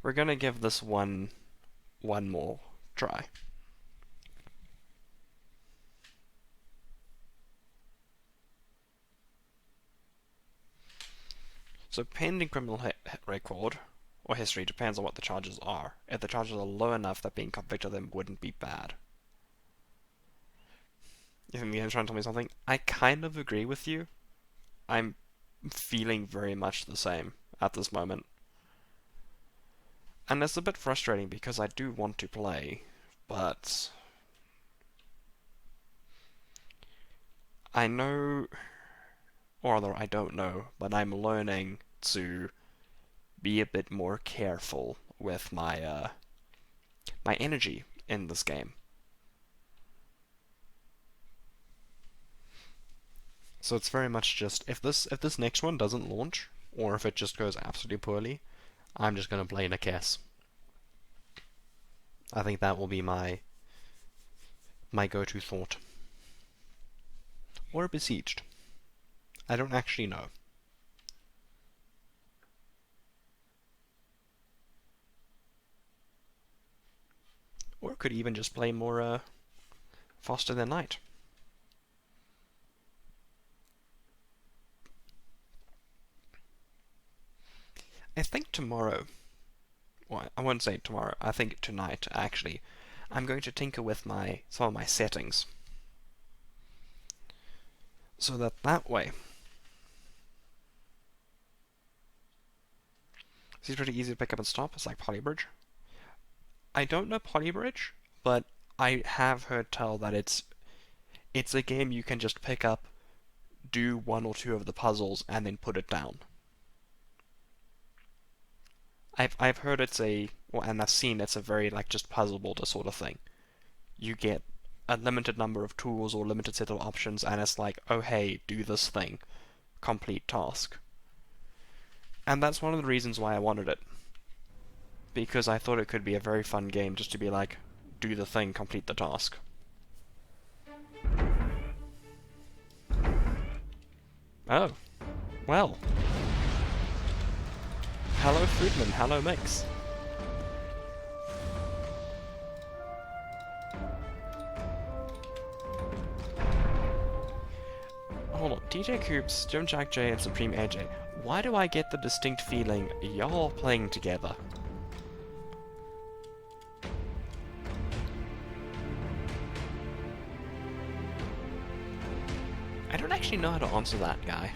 we're gonna give this one more try. So pending criminal record, or history, depends on what the charges are. If the charges are low enough that being convicted of them wouldn't be bad. You think the game's trying to tell me something? I kind of agree with you. I'm feeling very much the same at this moment. And it's a bit frustrating because I do want to play, but I know, or rather I don't know, but I'm learning to be a bit more careful with my my energy in this game. So it's very much just if this next one doesn't launch, or if it just goes absolutely poorly, I'm just gonna play in a case. I think that will be my go-to thought. Or besieged. I don't actually know. Or could even just play more faster than light. I think tomorrow, well, I wouldn't say tomorrow, I think tonight, actually, I'm going to tinker with some of my settings. So that way, it's pretty easy to pick up and stop. It's like Polybridge. I don't know Polybridge, but I have heard tell that it's a game you can just pick up, do one or two of the puzzles, and then put it down. I've heard and I've seen it's a very like just puzzle builder sort of thing. You get a limited number of tools or limited set of options, and it's like, oh hey, do this thing, complete task. And that's one of the reasons why I wanted it. Because I thought it could be a very fun game just to be like, do the thing, complete the task. Oh. Well. Hello Foodman, hello Mix. Hold on, DJ Coops, Jim Jack J, and Supreme AJ. Why do I get the distinct feeling y'all playing together? I don't actually know how to answer that, guy.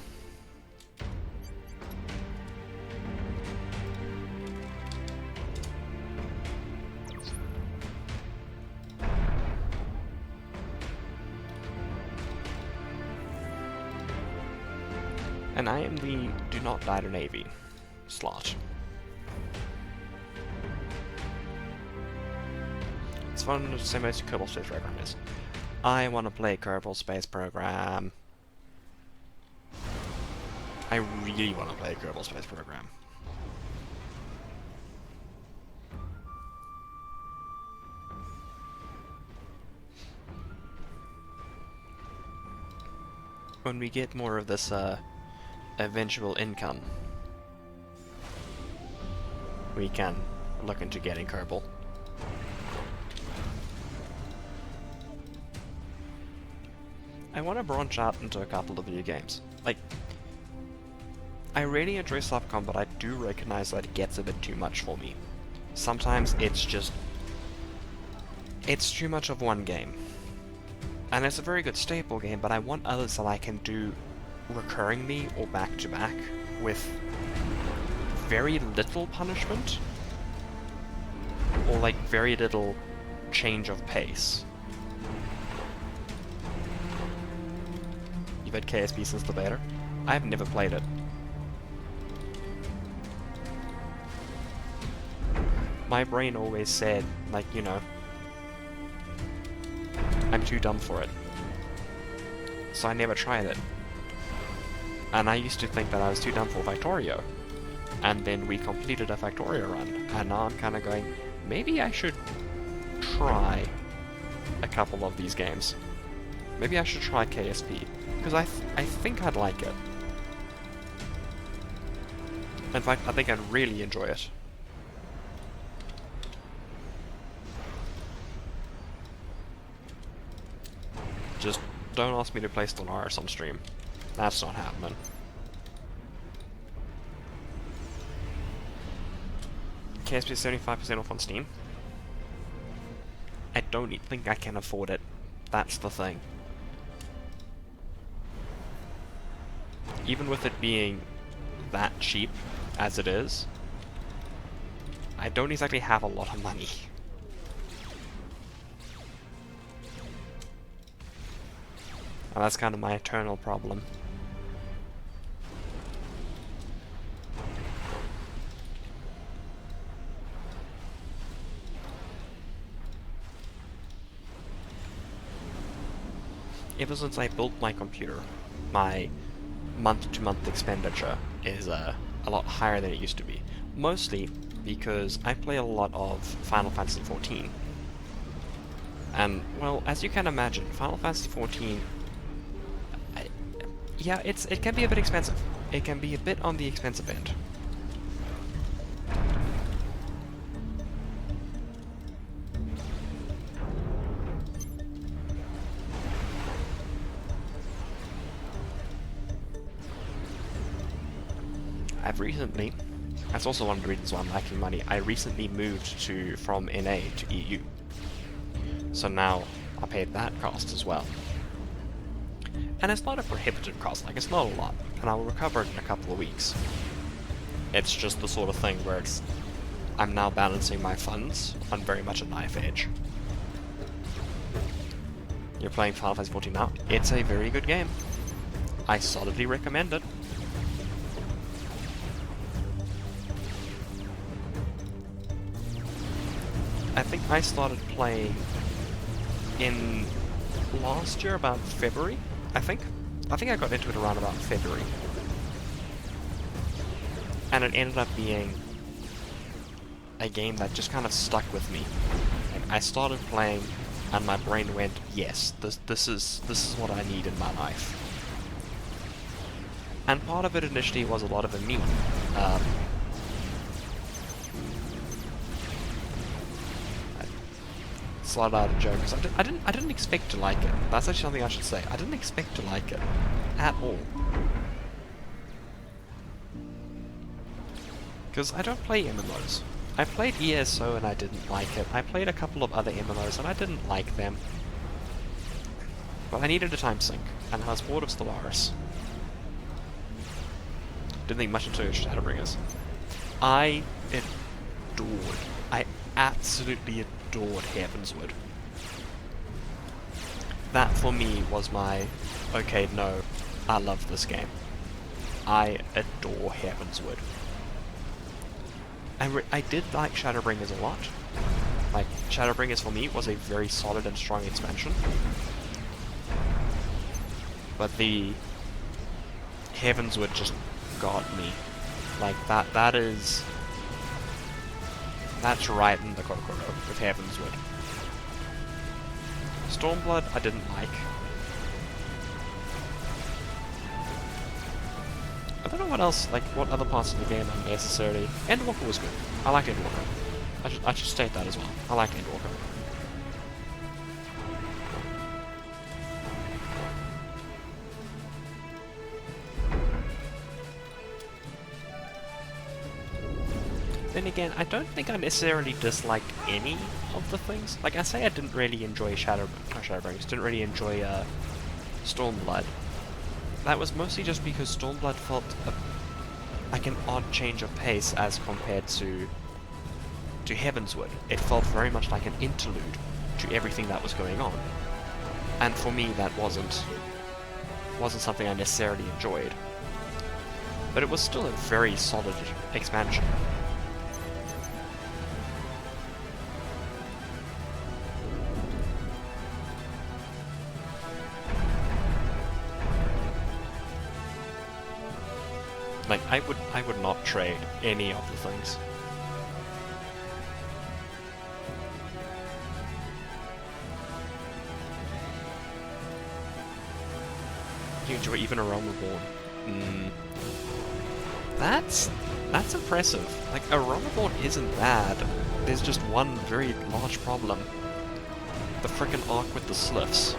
And I am the Do Not Die to Navy slot. It's fun to say most Kerbal Space Program is. I want to play Kerbal Space Program. I really want to play Kerbal Space Program. When we get more of this eventual income, we can look into getting Kerbal. I want to branch out into a couple of video games. Like, I really enjoy Slapcom, but I do recognize that it gets a bit too much for me. Sometimes it's too much of one game. And it's a very good staple game, but I want others that I can do recurringly or back to back with very little punishment or like very little change of pace. You've had KSP since the beta? I've never played it. My brain always said, like, you know, I'm too dumb for it. So I never tried it. And I used to think that I was too dumb for Factorio. And then we completed a Factorio run. And now I'm kind of going, maybe I should try a couple of these games. Maybe I should try KSP. Because I think I'd like it. In fact, I think I'd really enjoy it. just don't ask me to play Stellaris on stream. That's not happening. KSP is 75% off on Steam. I don't think I can afford it. That's the thing. Even with it being that cheap as it is, I don't exactly have a lot of money. And that's kind of my eternal problem. Ever since I built my computer, my month-to-month expenditure is a lot higher than it used to be. Mostly because I play a lot of Final Fantasy XIV. And, well, as you can imagine, Final Fantasy XIV... yeah, it can be a bit expensive. It can be a bit on the expensive end. I've recently, that's also one of the reasons why I'm lacking money, I recently moved from NA to EU. So now I paid that cost as well. And it's not a prohibitive cost, like it's not a lot, and I'll recover it in a couple of weeks. It's just the sort of thing where I'm now balancing my funds on very much a knife edge. You're playing Final Fantasy XIV now? It's a very good game. I solidly recommend it. I think I started playing in last year, about February, I think. I think I got into it around about February. And it ended up being a game that just kind of stuck with me. Like, I started playing and my brain went, yes, this is what I need in my life. And part of it initially was a lot of a meme. Slide out a joke, because I didn't expect to like it. That's actually something I should say. I didn't expect to like it at all. Because I don't play MMOs. I played ESO and I didn't like it. I played a couple of other MMOs and I didn't like them. But I needed a time sink, and I was bored of Stellaris. Didn't think much into Shadowbringers. I absolutely adored Heavensward. That for me was my, okay, no, I love this game. I adore Heavensward. I did like Shadowbringers a lot. Like, Shadowbringers for me was a very solid and strong expansion. But the Heavensward just got me. Like, that's right in the Kokoro with Heavensward. Stormblood I didn't like. I don't know what else, like, what other parts of the game are necessarily... Endwalker was good. I liked Endwalker. I should state that as well. I liked Endwalker. Then again, I don't think I necessarily disliked any of the things. Like, I say I didn't really enjoy Shadowbringers, didn't really enjoy Stormblood. That was mostly just because Stormblood felt like an odd change of pace as compared to Heavensward. It felt very much like an interlude to everything that was going on. And for me, that wasn't something I necessarily enjoyed. But it was still a very solid expansion. Like, I would not trade any of the things. Do you enjoy even A Realm Reborn? That's impressive. Like, A Realm Reborn isn't bad. There's just one very large problem. The frickin' arc with the sliffs.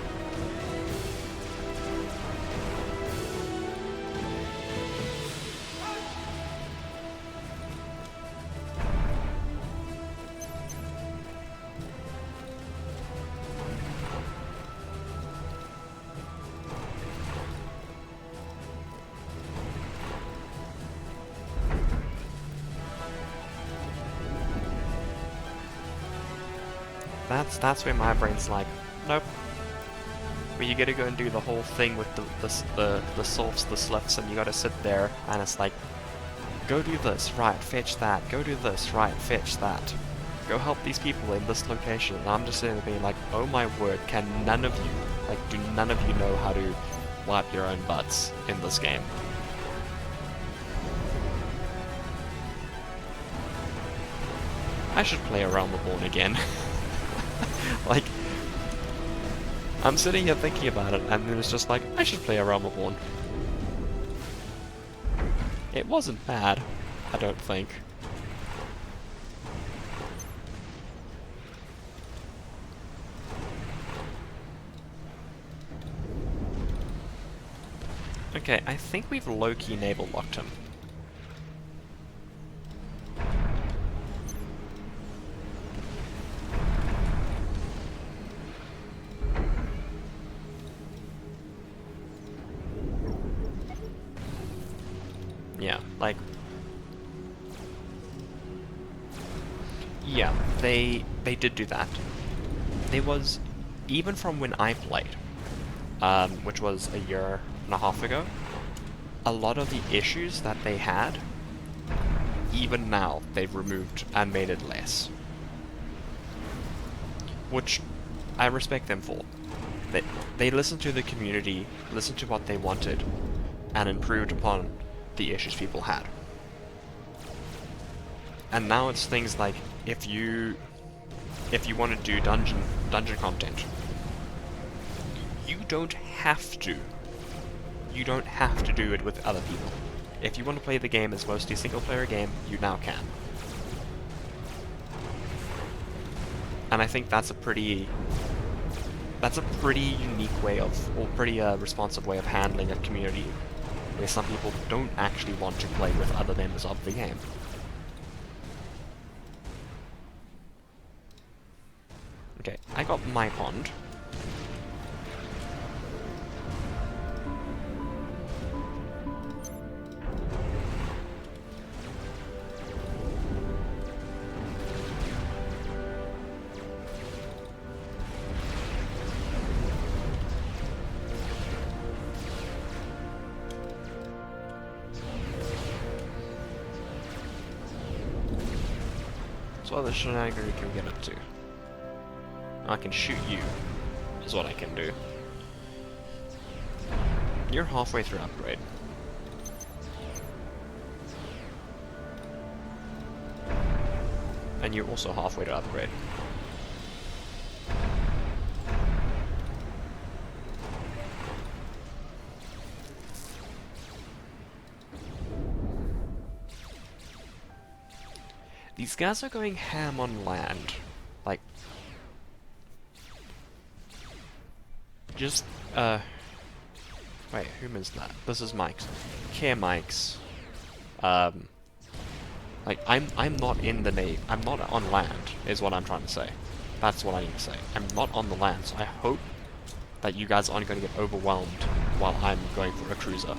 That's where my brain's like, nope. Where you gotta go and do the whole thing with the solves, the sluts, and you gotta sit there, and it's like, go do this, right, fetch that, go do this, right, fetch that. Go help these people in this location. And I'm just sitting there being like, oh my word, can none of you, like, do none of you know how to wipe your own butts in this game? I should play Around the Bourne again. Like, I'm sitting here thinking about it, and it was just like, I should play Around the Bourne. It wasn't bad, I don't think. Okay, I think we've low-key naval locked him. Yeah, like... Yeah, they did do that. There was, even from when I played, which was a year and a half ago, a lot of the issues that they had, even now, they've removed and made it less. Which I respect them for. They listened to the community, listened to what they wanted, and improved upon the issues people had. And now it's things like, if you want to do dungeon content, you don't have to. You don't have to do it with other people. If you want to play the game as mostly a single-player game, you now can. And I think that's a pretty unique way of, or pretty responsive way of handling a community where some people don't actually want to play with other members of the game. Okay, I got my pond. So what other shenanigans can we get up to? I can shoot you, is what I can do. You're halfway through upgrade. And you're also halfway to upgrade. These guys are going ham on land. Like... Just, wait, whom is that? This is Mike's. Care Mike's. Like, I'm not in the Navy. I'm not on land, is what I'm trying to say. That's what I need to say. I'm not on the land, so I hope that you guys aren't going to get overwhelmed while I'm going for a cruiser.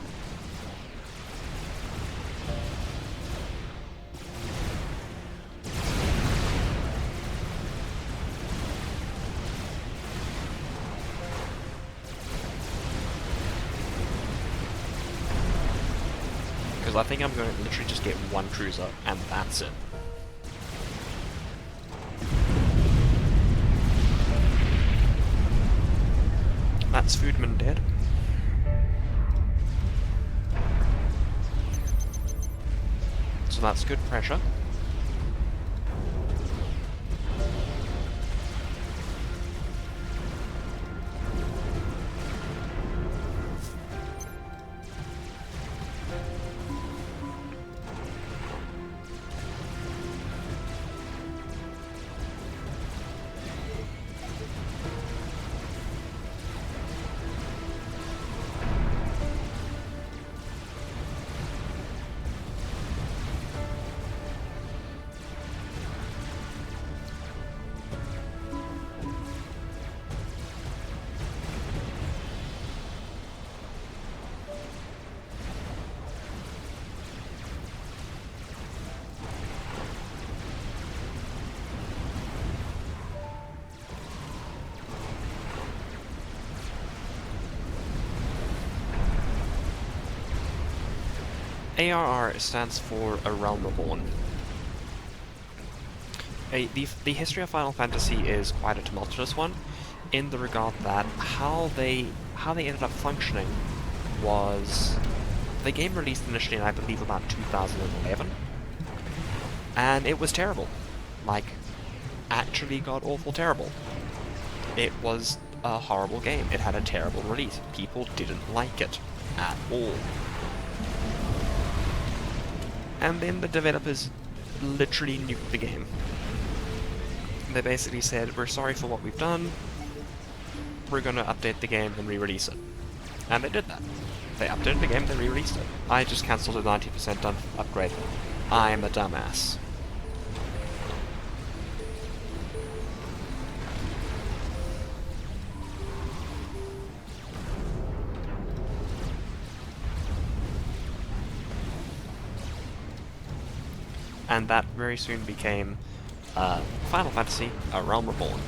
Because I think I'm going to literally just get one cruiser, and that's it. That's Foodman dead. So that's good pressure. ARR stands for A Realm Reborn. The history of Final Fantasy is quite a tumultuous one, in the regard that how they ended up functioning was the game released initially in, I believe, about 2011, and it was terrible, like actually god awful terrible. It was a horrible game. It had a terrible release. People didn't like it at all. And then the developers literally nuked the game. They basically said, we're sorry for what we've done, we're gonna update the game and re-release it. And they did that. They updated the game, they re-released it. I just cancelled a 90% done upgrade. I'm a dumbass. And that very soon became Final Fantasy: A Realm Reborn.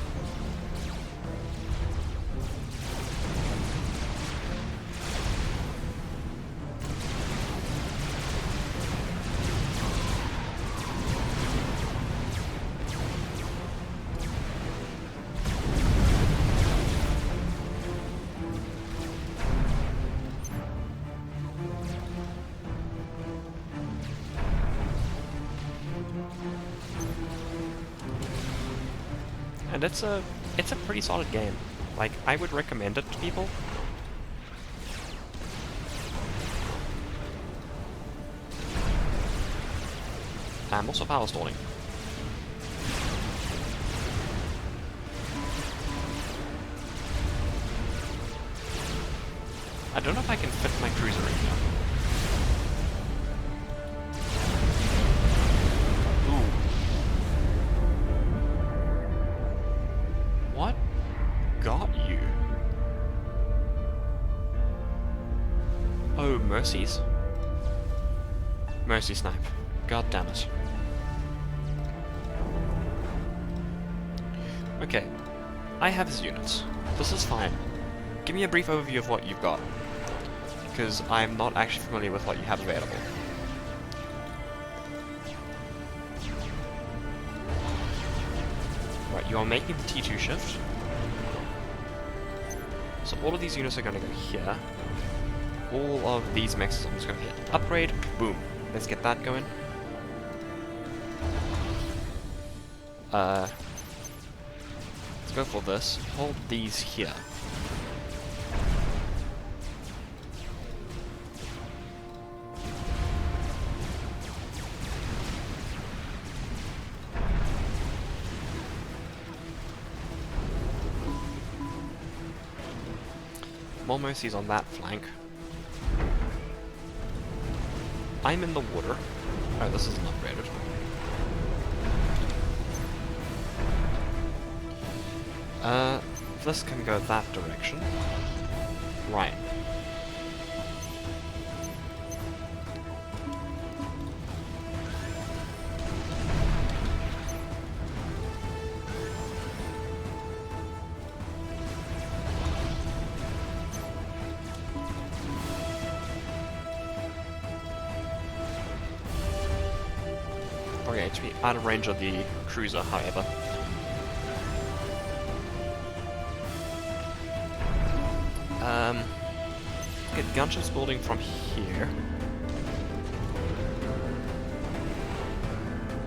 And it's a pretty solid game. Like, I would recommend it to people. I'm also power stalling. I don't know if I can fit my cruiser in here. What got you? Oh, mercies. Mercy snipe. God damn it. Okay. I have his units. This is fine. Give me a brief overview of what you've got, because I'm not actually familiar with what you have available. Right, you are making the T2 shift. So all of these units are going to go here. All of these mixes I'm just going to hit upgrade. Boom. Let's get that going. Let's go for this. Hold these here. More mercies on that flank. I'm in the water. Oh, this isn't upgraded. This can go that direction. Right. Okay, HP out of range of the cruiser, however. Get gunships building from here.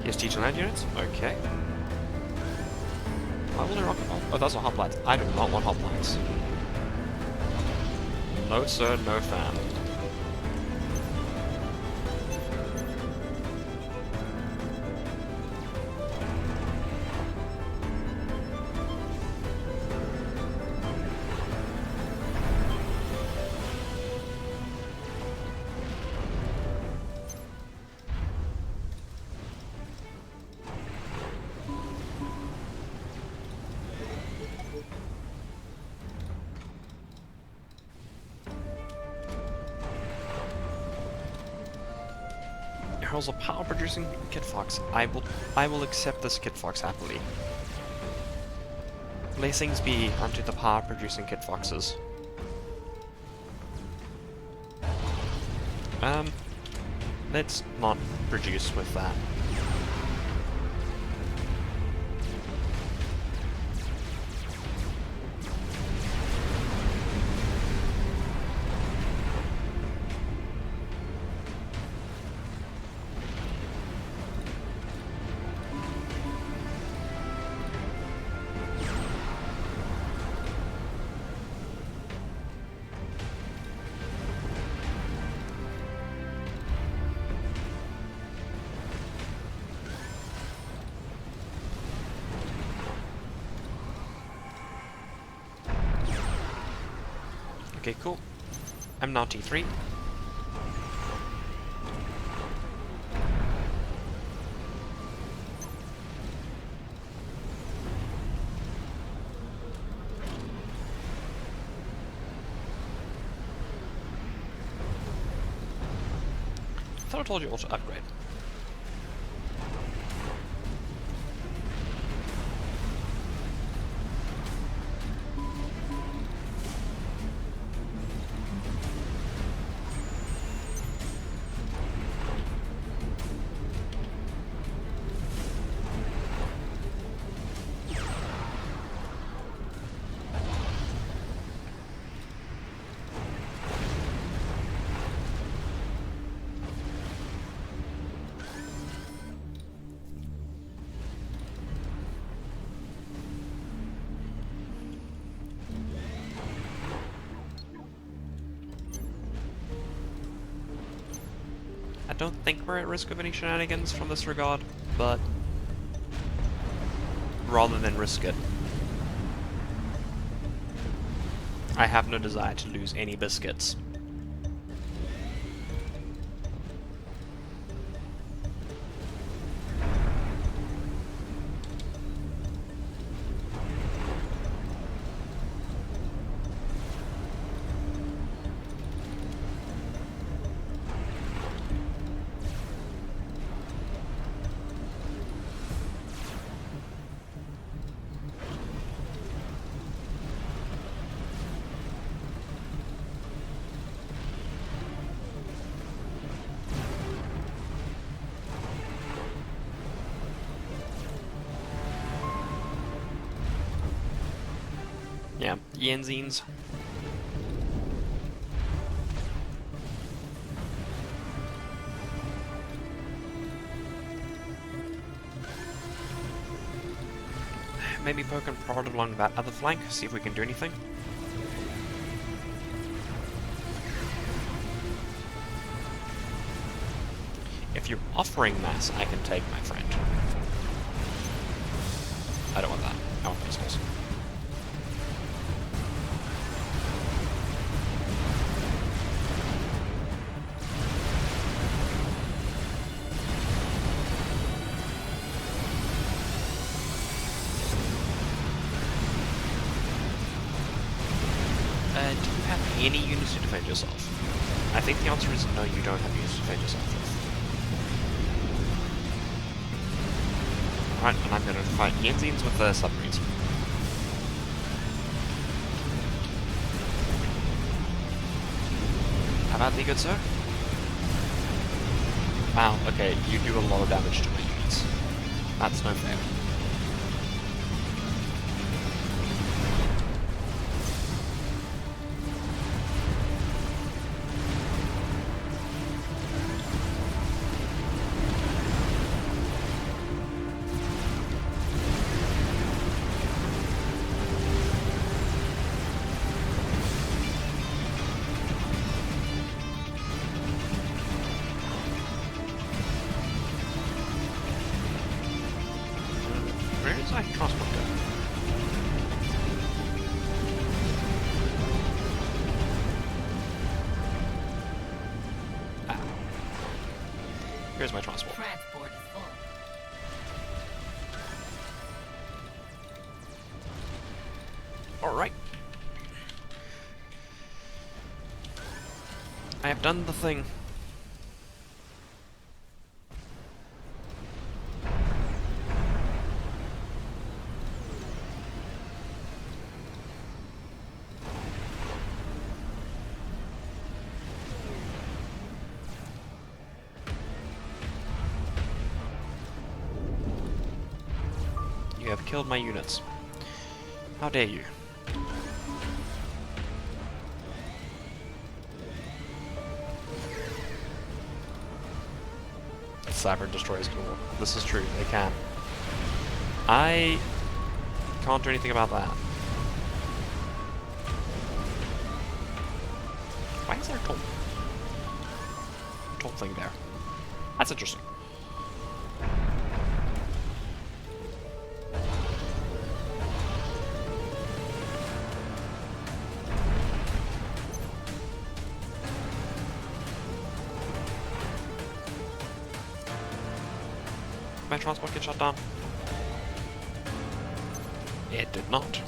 Here's T2 land units. Okay. Why will they rocket bomb? Oh, those are hoplites. I do not want hoplites. No sir, no fam. Hurls a power-producing Kit Fox. I will accept this Kit Fox happily. Blessings be unto the power-producing Kit Foxes. let's not produce with that. Okay, cool. I'm now T3. I thought I told you all to upgrade. I don't think we're at risk of any shenanigans from this regard, but rather than risk it, I have no desire to lose any biscuits. Yeah, Yenzines. Maybe poke and prod along that other flank, see if we can do anything. If you're offering mass, I can take, my friend. I don't want that. I want pistols. Do you have any units to defend yourself? I think the answer is no, you don't have units to defend yourself with. Alright, and I'm going to fight Yenzines with the submarines. How about the good sir? Wow, okay, you do a lot of damage to my units. That's no fair. Where is my transport going? Ah. Here's my transport. Transport is full. Alright. I have done the thing. have killed my units. How dare you? Cyber destroys door. This is true, they can. I can't do anything about that. Why is there a tall thing there? That's interesting. My transport get shut down? It did not.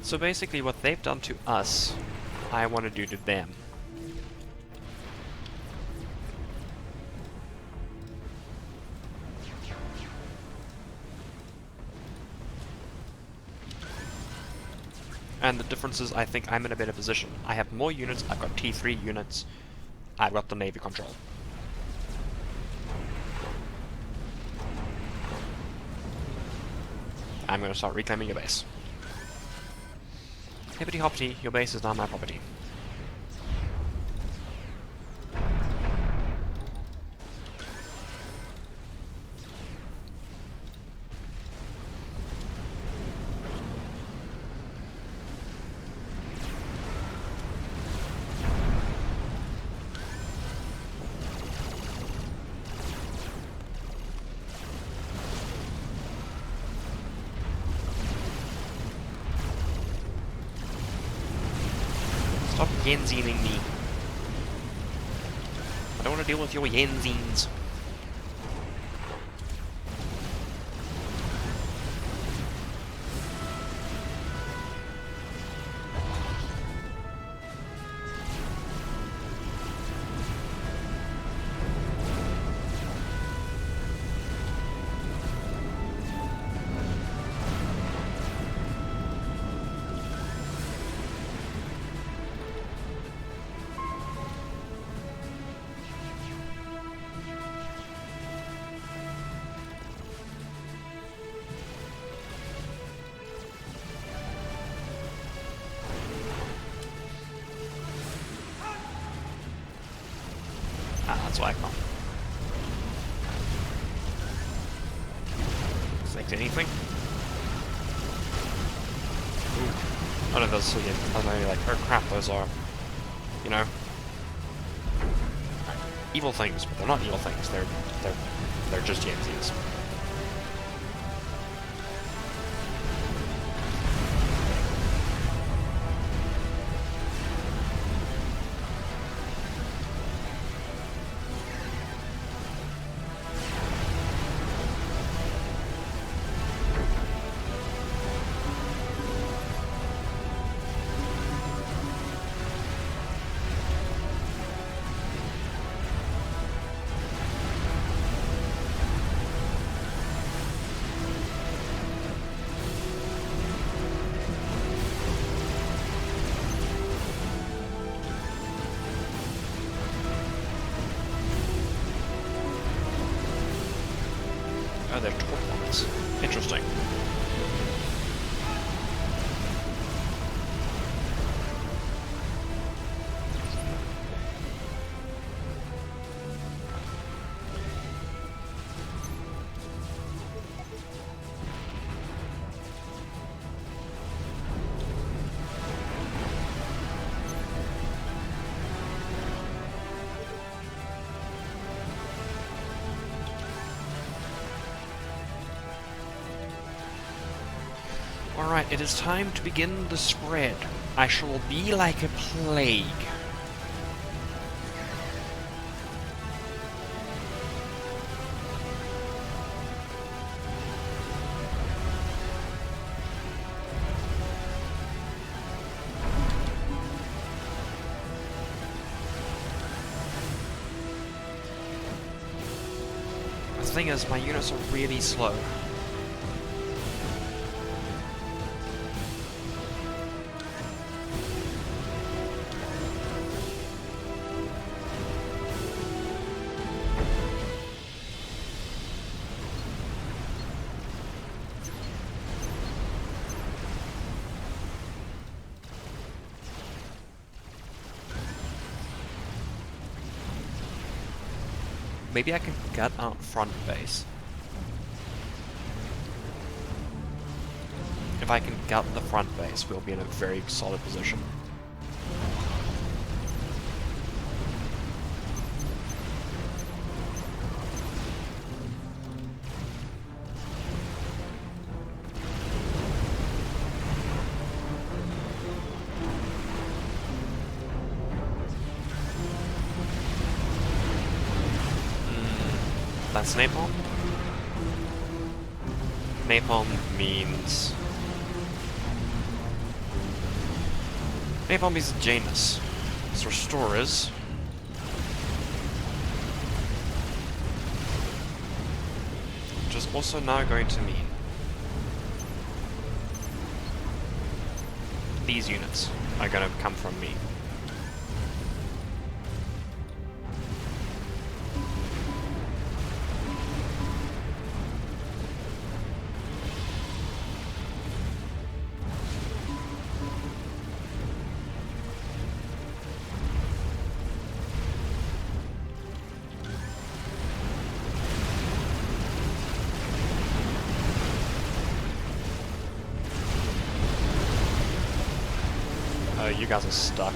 So basically what they've done to us, I want to do to them. And the difference is I think I'm in a better position. I have more units, I've got T3 units, I've got the Navy control. I'm going to start reclaiming your base. Hippity hoppity, your base is now my property. Stop yenzining me. I don't want to deal with your yenzines. That's why I can't. Select anything? Ooh. None of those again. I was maybe like, oh crap, those are, you know, evil things, but they're not evil things. They're just Yankees. Oh, they're torp ones. Interesting. Alright, it is time to begin the spread. I shall be like a plague. thing is, my units are really slow. Maybe I can gut out front base. If I can gut the front base, we'll be in a very solid position. That's napalm? Napalm means... Napalm means Janus. So restore is... which is also now going to mean... these units are going to come from me. You guys are stuck.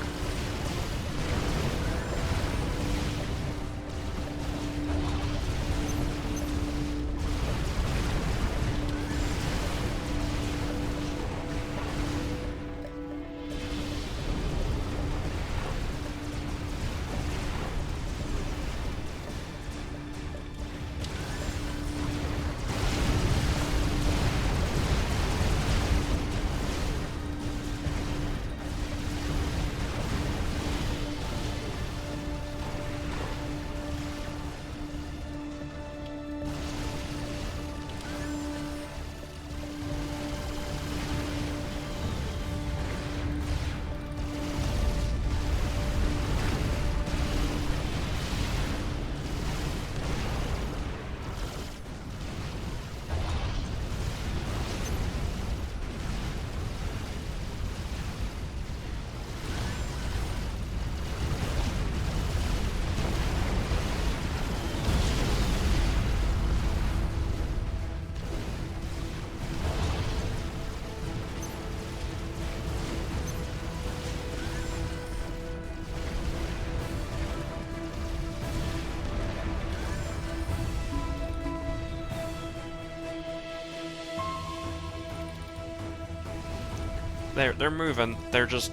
They're moving, they're just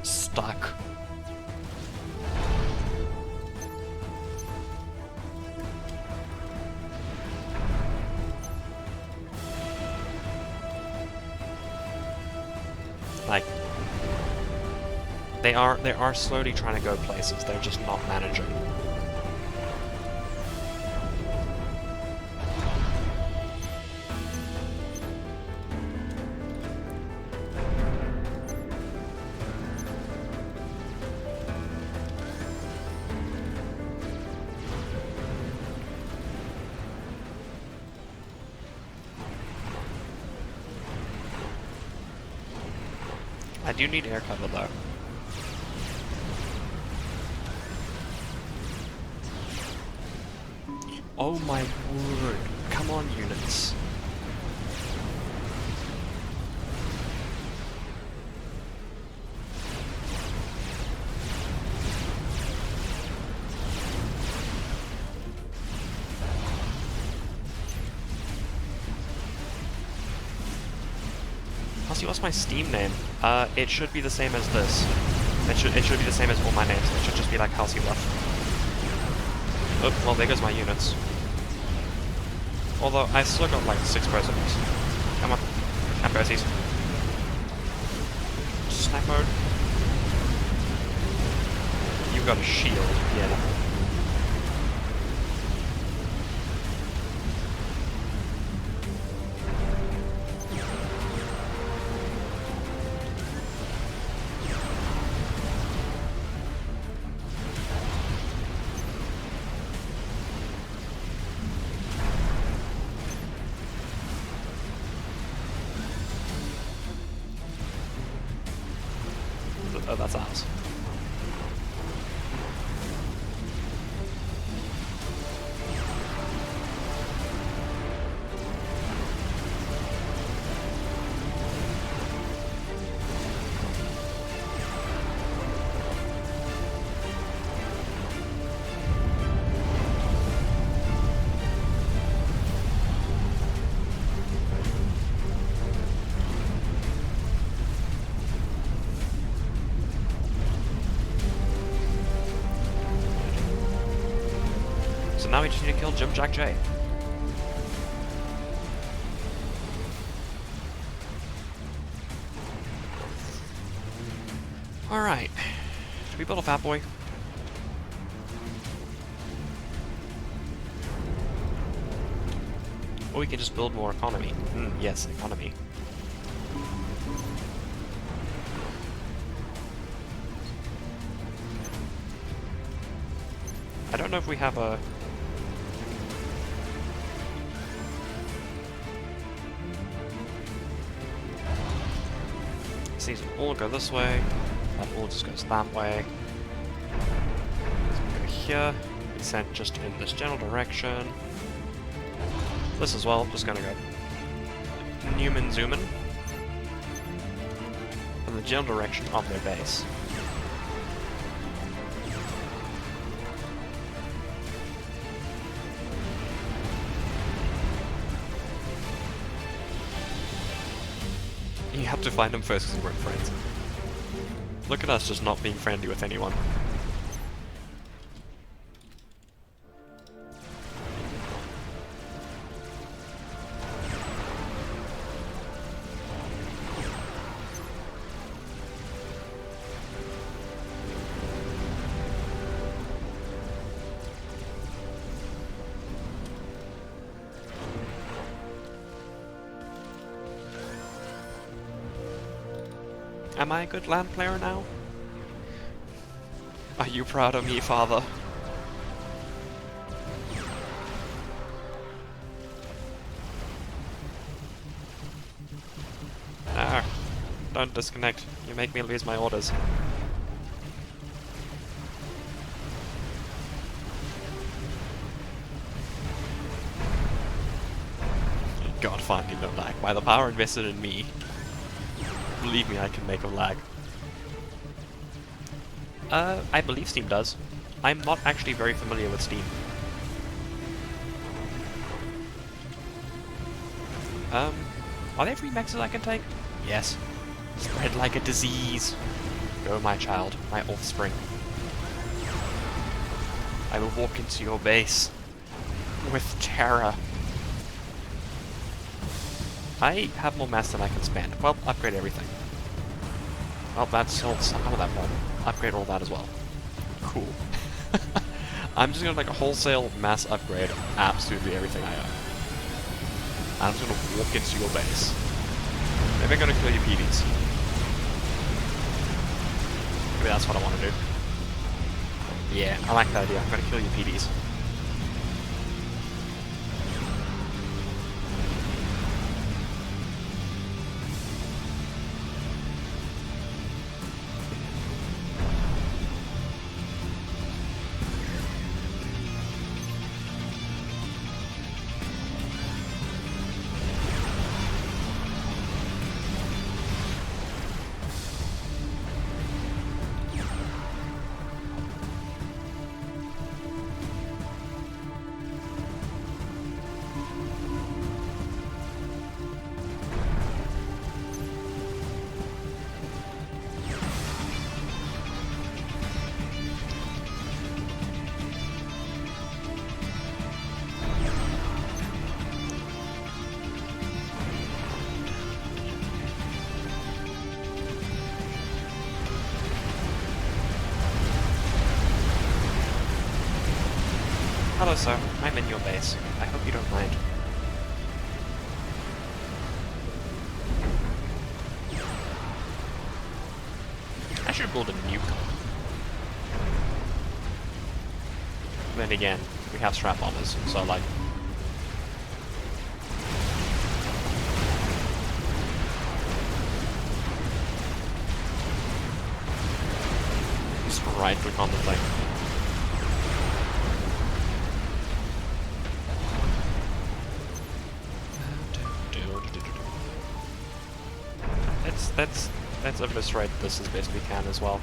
stuck. Like, they are slowly trying to go places, they're just not managing. I do need air cover though. Oh my word. Come on, units. What's my Steam name? It should be the same as this. It should be the same as all my names. It should just be like Halsey Left. Oh, well, there goes my units. Although, I still got like 6 personals. Come on. Have mercies. Snipe mode. You've got a shield, yeah. stars. So now we just need to kill Jim Jack J. Alright. Should we build a fat boy? Or we can just build more economy. Yes, economy. I don't know if we have a... These all go this way, that all just goes that way. So we go here, we sent just in this general direction. This as well, just gonna go Newman Zoomin in the general direction of their base. You have to find them first because we weren't friends. Look at us just not being friendly with anyone. Am I a good land player now? Are you proud of me, father? Ah, don't disconnect. You make me lose my orders. God, finally no lag. By the power invested in me. Believe me, I can make a lag. I believe Steam does. I'm not actually very familiar with Steam. Are there free mexes I can take? Yes. Spread like a disease. Go, my child, my offspring. I will walk into your base with terror. I have more mass than I can spend. Well, upgrade everything. Well, that solves some of that problem. Upgrade all that as well. Cool. I'm just gonna make a wholesale mass upgrade of absolutely everything I own. I'm just gonna walk into your base. Maybe I'm gonna kill your PDs. Maybe that's what I want to do. Yeah, I like that idea. I'm gonna kill your PDs. Hello, sir. I'm in your base. I hope you don't mind. I should build a nuke. Then again, we have strap bombers, so like... Just right-click on the thing. Let's illustrate this as best we can as well.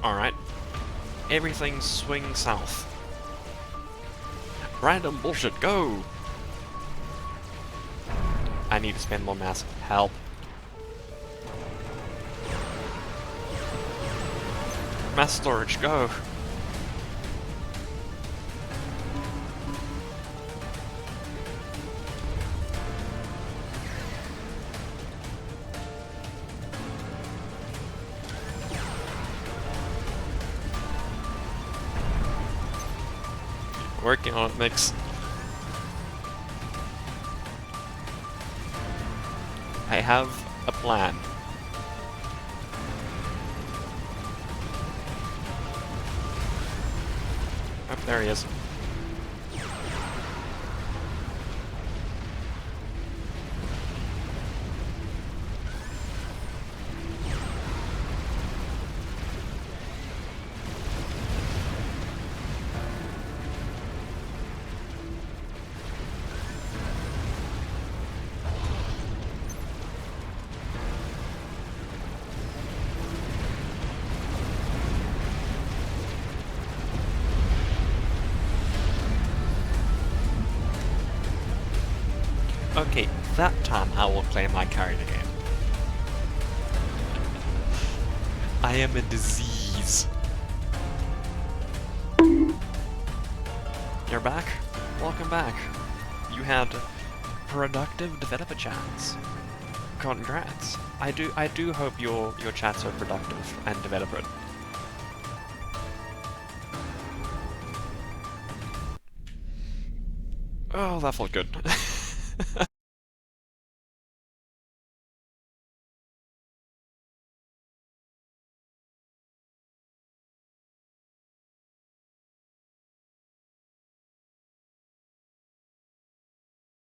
Alright. Everything swing south. Random bullshit, go! I need to spend more mass. Help. Mass storage, go! Working on it, Mix. I have a plan. Oh, there he is. Okay, that time I will claim I carried the game. I am a disease. You're back? Welcome back. You had productive developer chats. Congrats. I do hope your chats are productive and developer. Oh, that felt good.